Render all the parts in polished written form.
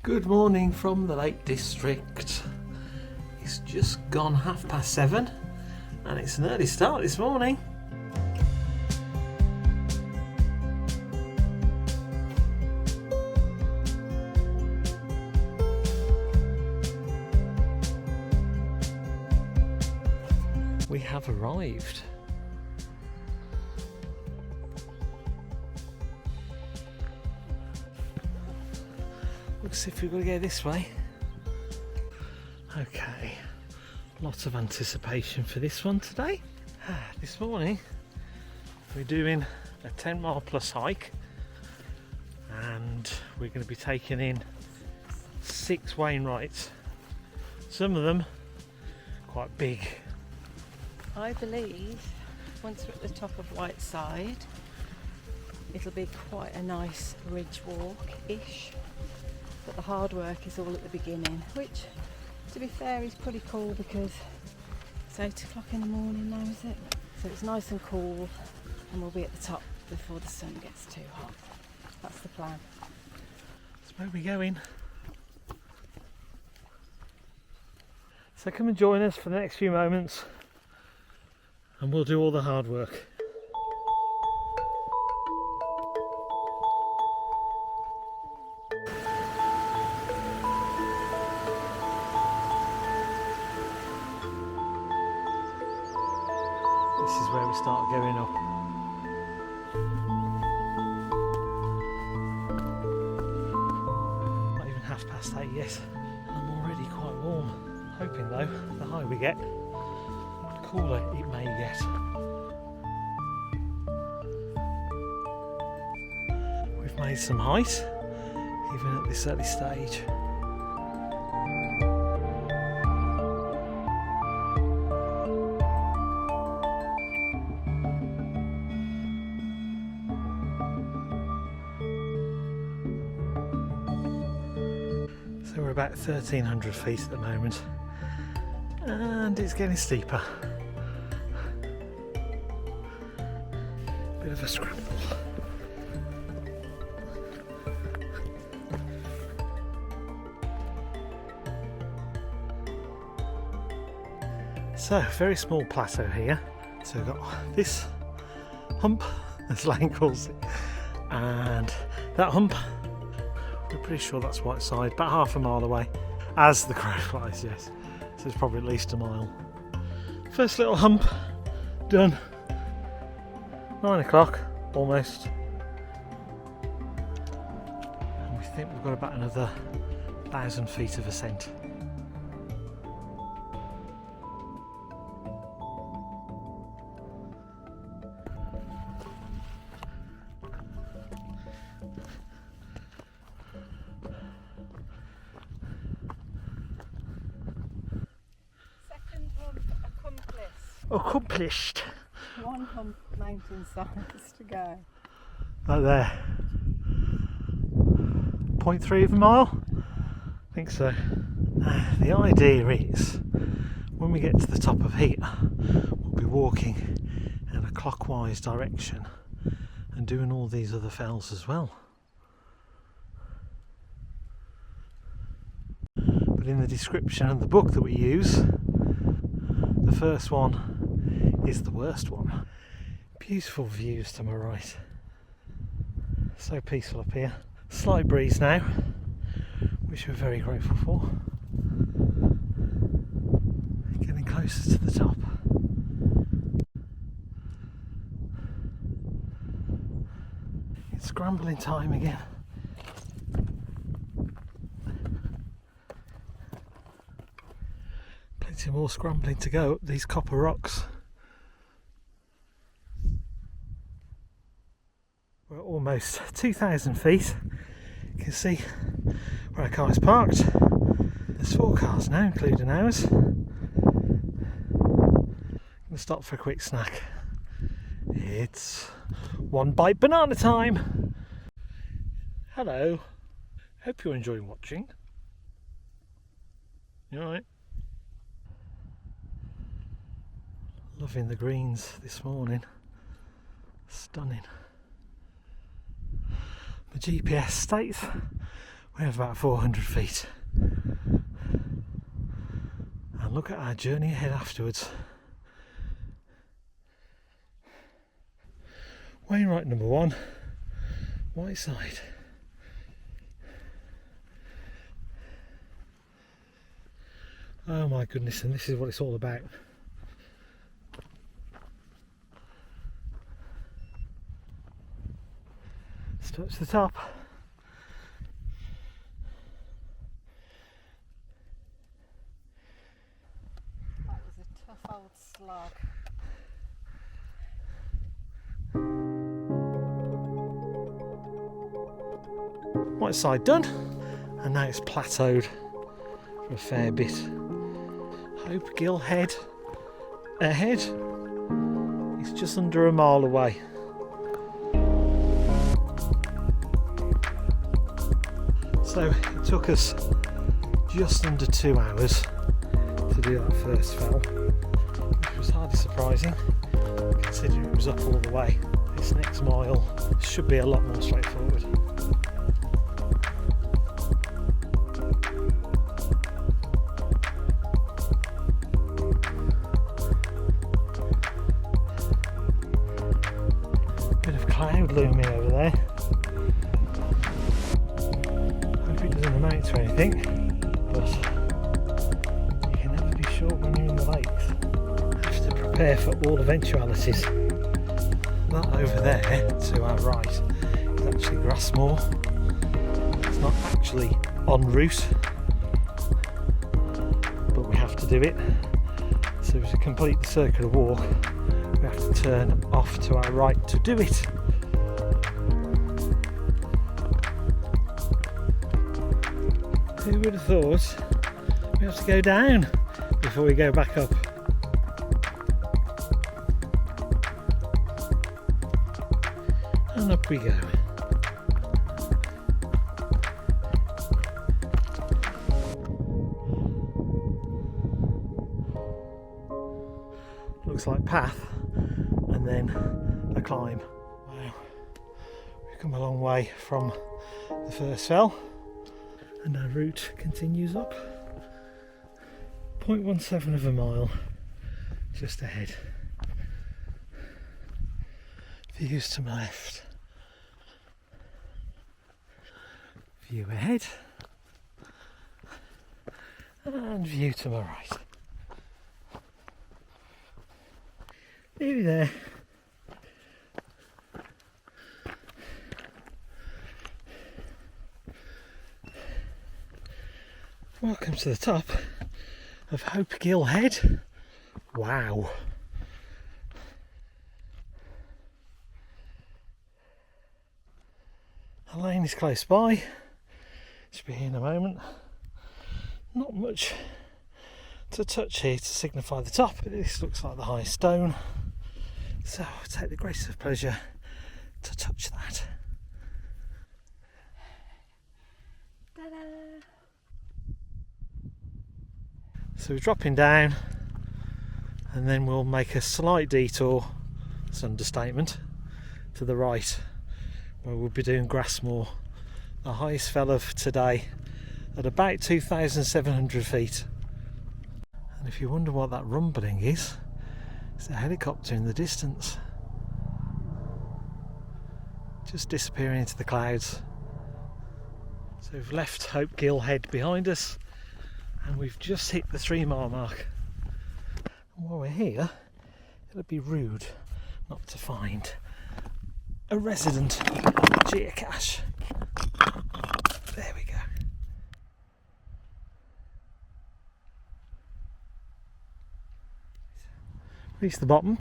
Good morning from the Lake District. It's just gone 7:30 and it's an early start this morning. We have arrived. Looks as if we've got to go this way. Okay, lots of anticipation for this one today. This morning we're doing a 10 mile plus hike and we're going to be taking in 6 Wainwrights. Some of them quite big. I believe once we're at the top of Whiteside it'll be quite a nice ridge walk-ish, but the hard work is all at the beginning, which to be fair is pretty cool because it's 8 o'clock in the morning now, is it? So it's nice and cool and we'll be at the top before the sun gets too hot. That's the plan. That's where we're going. So come and join us for the next few moments and we'll do all the hard work. This is where we start going up. Not even 8:30 yet. I'm already quite warm. Hoping though, the higher we get, the cooler it may get. We've made some height, even at this early stage. So we're about 1,300 feet at the moment, and it's getting steeper. Bit of a scramble. So, very small plateau here. So we've got this hump, as Lane calls it, and that hump. We're pretty sure that's Whiteside, about half a mile away, as the crow flies, yes. So it's probably at least a mile. First little hump done. 9 o'clock, almost. And we think we've got about another 1,000 feet of ascent. Accomplished. One hump mountain size to go. Right there. 0.3 of a mile? I think so. The idea is, when we get to the top of here, we'll be walking in a clockwise direction and doing all these other fells as well. But in the description of the book that we use, the first one is the worst one. Beautiful views to my right. So peaceful up here. Slight breeze now, which we're very grateful for. Getting closer to the top. It's scrambling time again. Plenty more scrambling to go up these copper rocks. We're almost 2,000 feet. You can see where our car is parked. There's 4 cars now, including ours. I'm going to stop for a quick snack. It's one bite banana time. Hello. Hope you're enjoying watching. You alright? Loving the greens this morning. Stunning. My GPS states We have about 400 feet. And look at our journey ahead afterwards. Wainwright number 1, Whiteside. Oh my goodness, and this is what it's all about. Let's touch the top. That was a tough old slog. Whiteside done, and now it's plateaued for a fair bit. Hopegill Head ahead. It's just under a mile away. So it took us just under 2 hours to do that first fell, which was hardly surprising considering it was up all the way. This next mile should be a lot more straightforward. Bit of cloud looming over there. Hope it doesn't amount to anything, but you can never be sure when you're in the lakes. Have to prepare for all eventualities. That over there to our right is actually Grasmoor. It's not actually en route, but we have to do it. So to complete the circular walk, we have to turn off to our right to do it. Who would have thought we have to go down before we go back up? And up we go. Looks like path and then a climb. Wow, we've come a long way from the first fell and our route continues up. 0.17 of a mile just ahead. Views to my left. View ahead. And view to my right. Nearly there. Welcome to the top of Hopegill Head. Wow. The lane is close by. Should be here in a moment. Not much to touch here to signify the top, but this looks like the highest stone. So I'll take the greatest pleasure to touch that. Ta-da! So we're dropping down and then we'll make a slight detour, it's an understatement, to the right where we'll be doing Grasmoor, the highest fell of today at about 2,700 feet. And if you wonder what that rumbling is, it's a helicopter in the distance, just disappearing into the clouds. So we've left Hopegill Head behind us and we've just hit the 3 mile mark. And while we're here, it'd be rude not to find a resident geocache. There we go. Reach the bottom.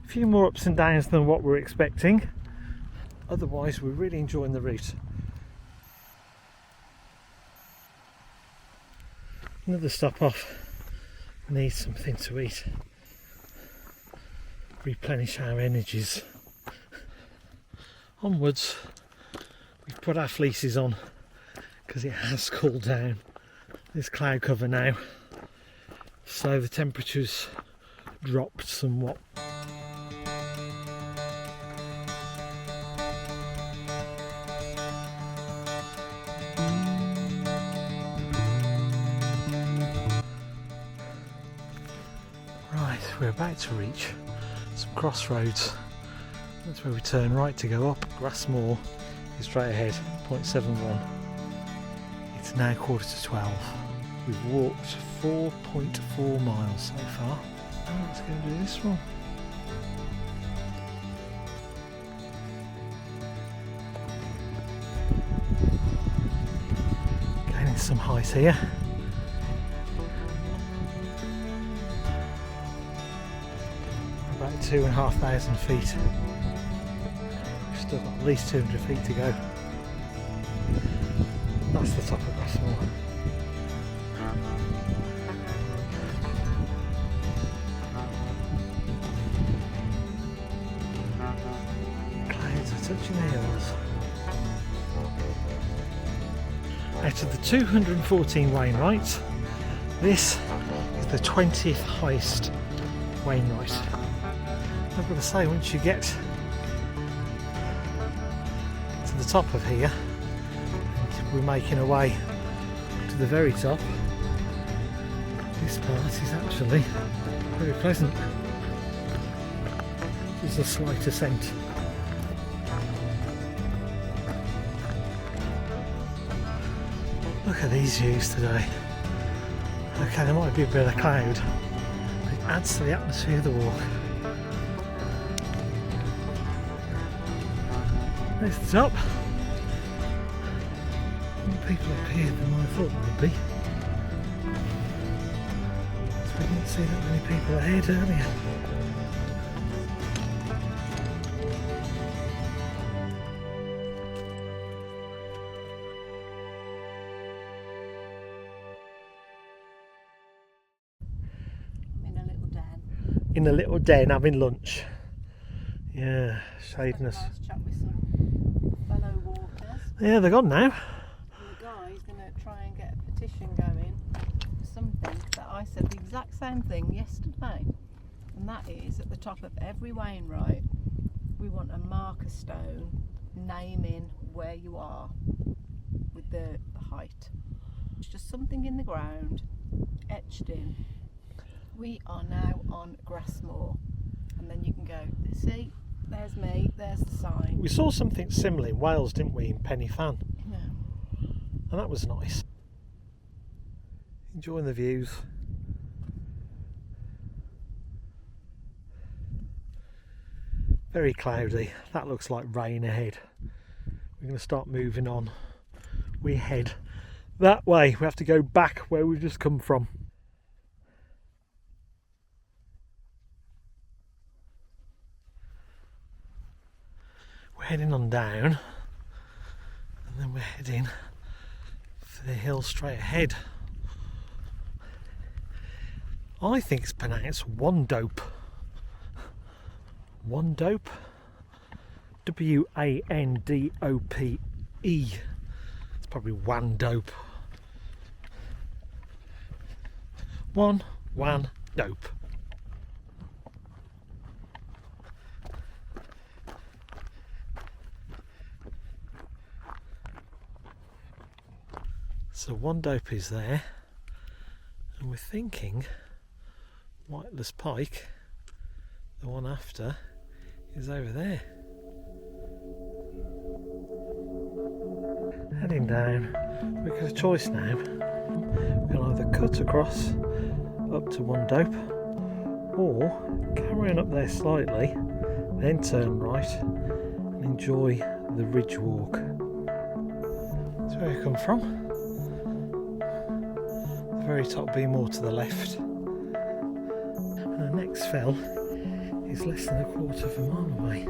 A few more ups and downs than what we're expecting. Otherwise, we're really enjoying the route. Another stop off. Need something to eat. Replenish our energies. Onwards. We've put our fleeces on because it has cooled down. There's cloud cover now, so the temperature's dropped somewhat. Right, we're about to reach some crossroads. That's where we turn right to go up. Grasmoor is straight ahead, 0.71. It's now 11:45. We've walked 4.4 miles so far. Oh, let's go do this one. Gaining some height here. About 2,500 feet. We've still got at least 200 feet to go. That's the top of Grasmoor. Clouds are touching the hills. Out of the 214 Wainwrights, this is the 20th highest Wainwright. I've got to say, once you get to the top of here, we're making our way to the very top. This part is actually very pleasant. There's a slight ascent. Look at these views today. Okay, there might be a bit of cloud, but it adds to the atmosphere of the walk. There's the top. More people up here than I thought there would be. So we didn't see that many people ahead earlier. In a little den having lunch. Yeah, shading us. Nice chat with some fellow walkers. Yeah, they're gone now. And the guy's going to try and get a petition going for something that I said the exact same thing yesterday. And that is, at the top of every Wainwright, we want a marker stone naming where you are with the height. It's just something in the ground, etched in. We are now on Grasmoor, and then you can go, see, there's me, there's the sign. We saw something similar in Wales, didn't we, in Penny-Fan? Yeah. And that was nice. Enjoying the views. Very cloudy. That looks like rain ahead. We're going to start moving on. We head that way. We have to go back where we've just come from. We're heading on down, and then we're heading for the hill straight ahead. I think it's pronounced Wandope. Wandope? W-A-N-D-O-P-E. It's probably Wandope. Wandope. So Wandope is there, and we're thinking Whiteless Pike, the one after, is over there. Heading down, we've got a choice now. We can either cut across up to Wandope, or carry on up there slightly, then turn right and enjoy the ridge walk. That's where we come from. The very top being more to the left. And the next fell is less than a quarter of a mile away.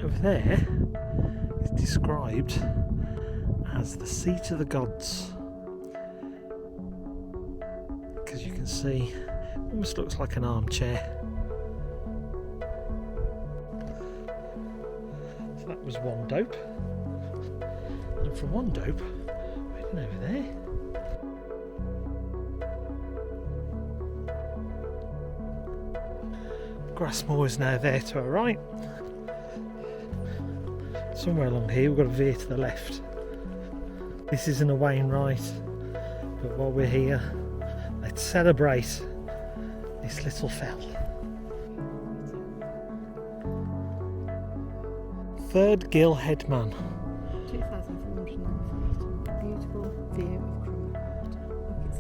Over there is described as the seat of the gods, because you can see it almost looks like an armchair. So that was Wandope, and from Wandope we're heading over there. Grasmoor is now there to our right. Somewhere along here we've got to veer to the left. This isn't a Wainwright, but while we're here, let's celebrate this little fell. Hopegill Head, man. 2,409 feet. Beautiful view of Cromwell. Look, it's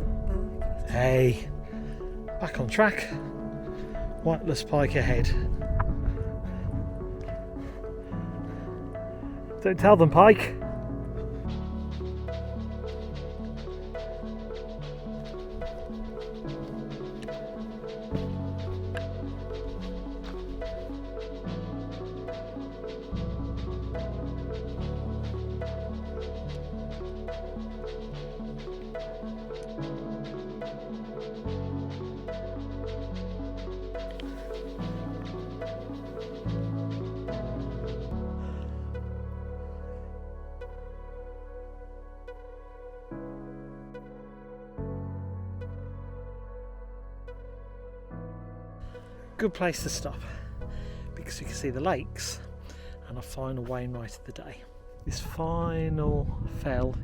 back. Hey, back on track. Whiteless Pike ahead. Don't tell them, Pike. Good place to stop because you can see the lakes and a final Wainwright of the day. This final fell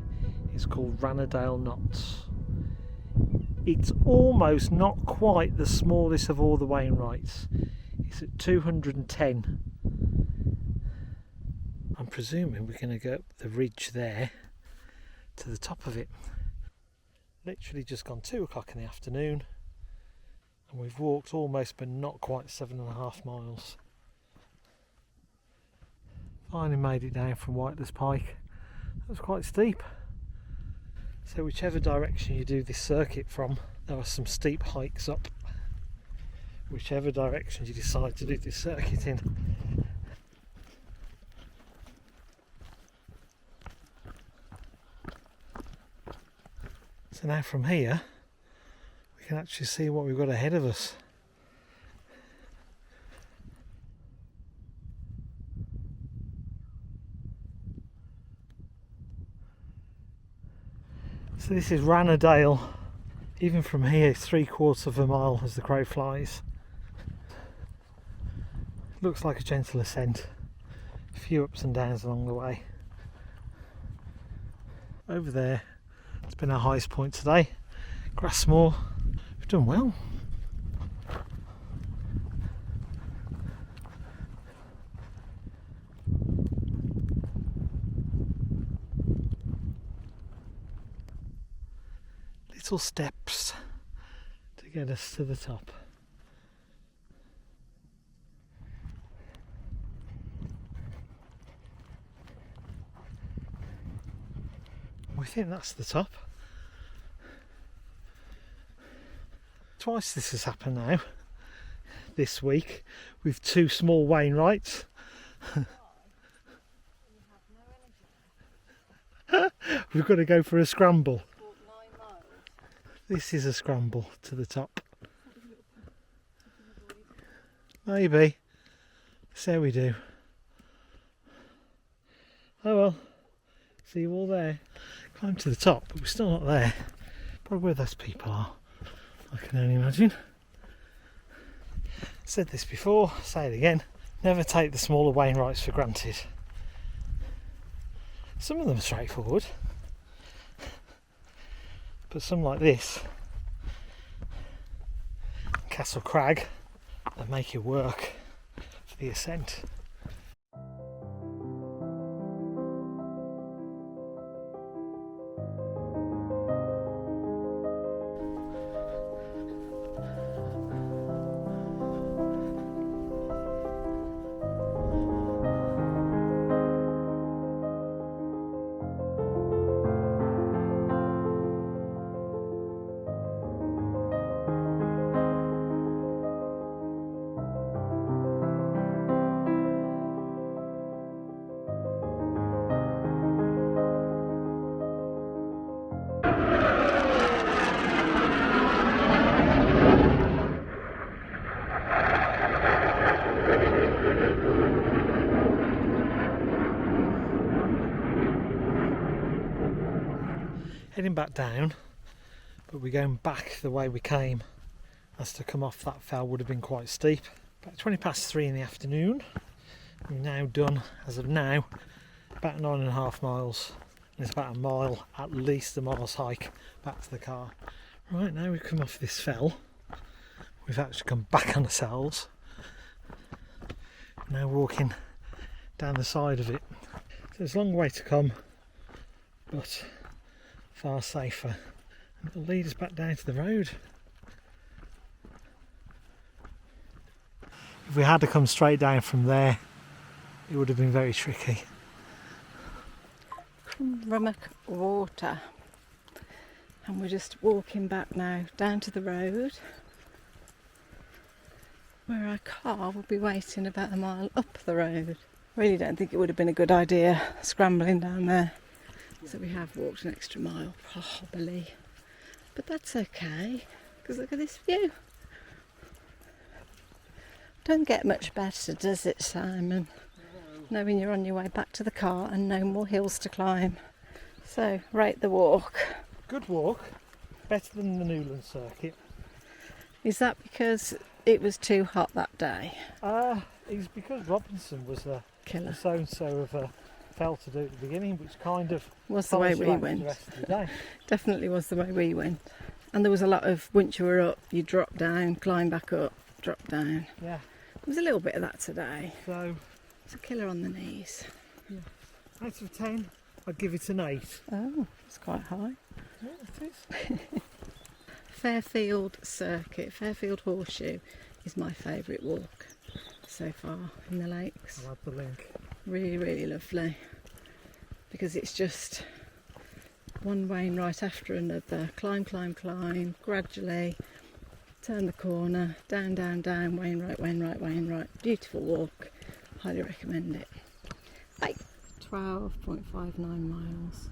is called Rannerdale Knots. It's almost not quite the smallest of all the Wainwrights. It's at 210. I'm presuming we're going to go up the ridge there to the top of it. Literally just gone 2 o'clock in the afternoon. And we've walked almost but not quite 7.5 miles. Finally made it down from Whiteless Pike. That was quite steep. So whichever direction you do this circuit from, there are some steep hikes up. Whichever direction you decide to do this circuit in. So now from here, we can actually see what we've got ahead of us. So this is Rannerdale. Even from here, it's 3/4 of a mile as the crow flies. Looks like a gentle ascent. A few ups and downs along the way. Over there, it's been our highest point today. Grasmoor. We've done well. Little steps to get us to the top. We think that's the top. Twice this has happened now this week with 2 small Wainwrights. We've got to go for a scramble. This is a scramble to the top. Maybe. See how we do. Oh well. See you all there. Climb to the top, but we're still not there. Probably where those people are, I can only imagine. Said this before, say it again. Never take the smaller Wainwrights for granted. Some of them are straightforward. But some like this, Castle Crag, that make it work for the ascent. Heading back down, but we're going back the way we came, as to come off that fell would have been quite steep. About 20 past 3 in the afternoon. We've now done, as of now, about 9.5 miles. And it's about a mile, at least a mile's hike back to the car. Right, now we've come off this fell. We've actually come back on ourselves. Now walking down the side of it. So it's a long way to come, but far safer. And it'll lead us back down to the road. If we had to come straight down from there, it would have been very tricky. Rummock Water. And we're just walking back now down to the road, where our car will be waiting about a mile up the road. Really don't think it would have been a good idea scrambling down there. So we have walked an extra mile, probably. But that's okay, because look at this view. Don't get much better, does it, Simon? Knowing you're on your way back to the car and no more hills to climb. So, rate the walk. Good walk. Better than the Newland circuit. Is that because it was too hot that day? It's because Robinson was a Killer. so-and-so of a fell to do at the beginning, which kind of Was the way follows you we out for went. the rest of the day. Definitely was the way we went. And there was a lot of, once you were up, you drop down, climb back up, drop down. Yeah. There was a little bit of that today. So, It's a killer on the knees. out of 10, I'd give it an 8. Oh, it's quite high. Yeah, it is. Fairfield Circuit, Fairfield Horseshoe is my favourite walk so far in the lakes. I'll add the link. Really, really lovely, because it's just one Wainwright after another. Climb, climb, climb, gradually turn the corner, down, down, down, Wainwright, Wainwright, Wainwright. Beautiful walk, highly recommend it. Bye. 12.59 miles.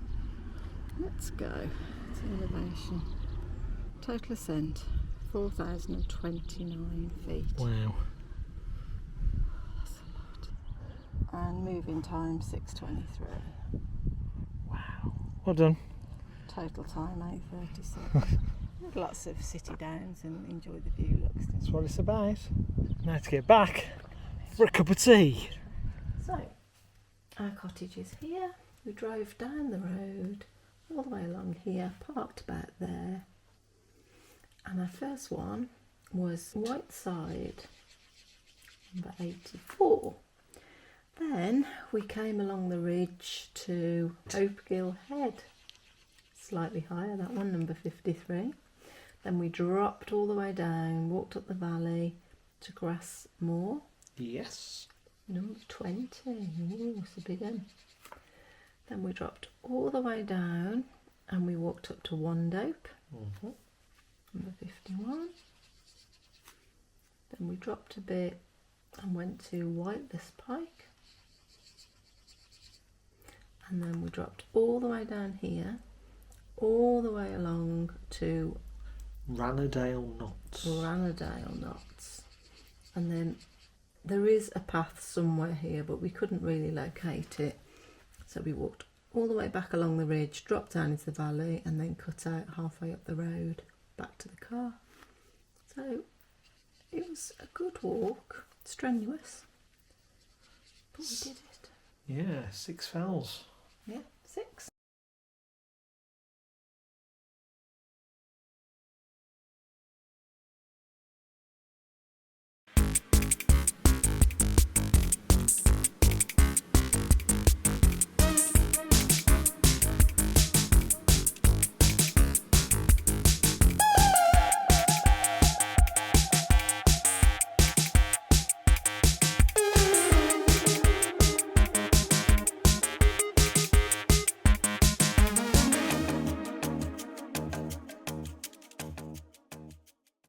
Let's go to elevation. Total ascent 4,029 feet. Wow. That's a lot. And moving time 6:23. Wow. Well done. Total time 8:36. Lots of city downs and enjoy the view looks. That's what it's about. Now to get back for a cup of tea. So our cottage is here. We drove down the road all the way along here, parked about there. And our first one was Whiteside, number 84. Then we came along the ridge to Hopegill Head, slightly higher, that one, number 53. Then we dropped all the way down, walked up the valley to Grasmoor, Yes. number 20. Ooh, it's a big one. Then we dropped all the way down and we walked up to Wandope, number 51. Then we dropped a bit and went to Whiteless Pike. And then we dropped all the way down here, all the way along to Rannerdale Knots. Rannerdale Knots. And then there is a path somewhere here, but we couldn't really locate it. So we walked all the way back along the ridge, dropped down into the valley, and then cut out halfway up the road back to the car. So it was a good walk, strenuous, but we did it. Yeah, 6 fells. Yeah, 6.